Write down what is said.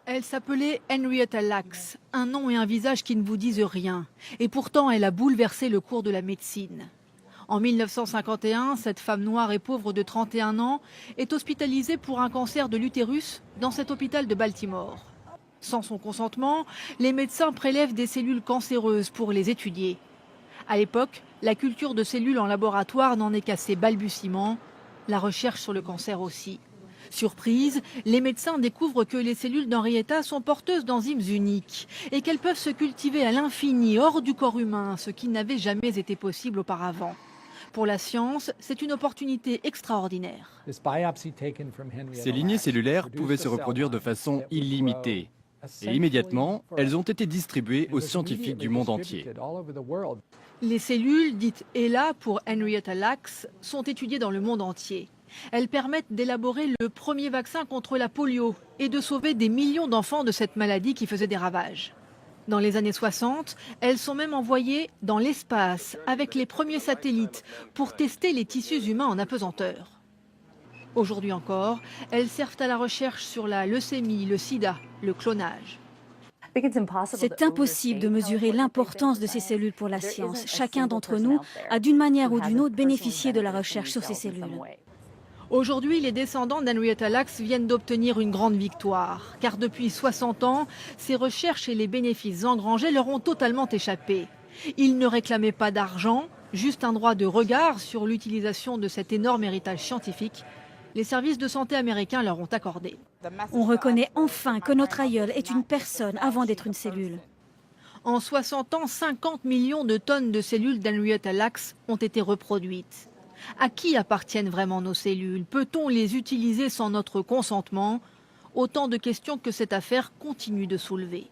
Elle s'appelait Henrietta Lacks, un nom et un visage qui ne vous disent rien. Et pourtant, elle a bouleversé le cours de la médecine. En 1951, cette femme noire et pauvre de 31 ans est hospitalisée pour un cancer de l'utérus dans cet hôpital de Baltimore. Sans son consentement, les médecins prélèvent des cellules cancéreuses pour les étudier. À l'époque, la culture de cellules en laboratoire n'en est qu'à ses balbutiements, la recherche sur le cancer aussi. Surprise, les médecins découvrent que les cellules d'Henrietta sont porteuses d'enzymes uniques et qu'elles peuvent se cultiver à l'infini hors du corps humain, ce qui n'avait jamais été possible auparavant. Pour la science, c'est une opportunité extraordinaire. Ces lignées cellulaires pouvaient se reproduire de façon illimitée. Et immédiatement, elles ont été distribuées aux scientifiques du monde entier. Les cellules, dites ELA pour Henrietta Lacks, sont étudiées dans le monde entier. Elles permettent d'élaborer le premier vaccin contre la polio et de sauver des millions d'enfants de cette maladie qui faisait des ravages. Dans les années 60, elles sont même envoyées dans l'espace avec les premiers satellites pour tester les tissus humains en apesanteur. Aujourd'hui encore, elles servent à la recherche sur la leucémie, le sida, le clonage. C'est impossible de mesurer l'importance de ces cellules pour la science. Chacun d'entre nous a d'une manière ou d'une autre bénéficié de la recherche sur ces cellules. Aujourd'hui, les descendants d'Henrietta Lacks viennent d'obtenir une grande victoire, car depuis 60 ans, ces recherches et les bénéfices engrangés leur ont totalement échappé. Ils ne réclamaient pas d'argent, juste un droit de regard sur l'utilisation de cet énorme héritage scientifique. Les services de santé américains leur ont accordé. On reconnaît enfin que notre aïeul est une personne avant d'être une cellule. En 60 ans, 50 millions de tonnes de cellules d'Henrietta Lacks ont été reproduites. À qui appartiennent vraiment nos cellules? Peut-on les utiliser sans notre consentement? Autant de questions que cette affaire continue de soulever.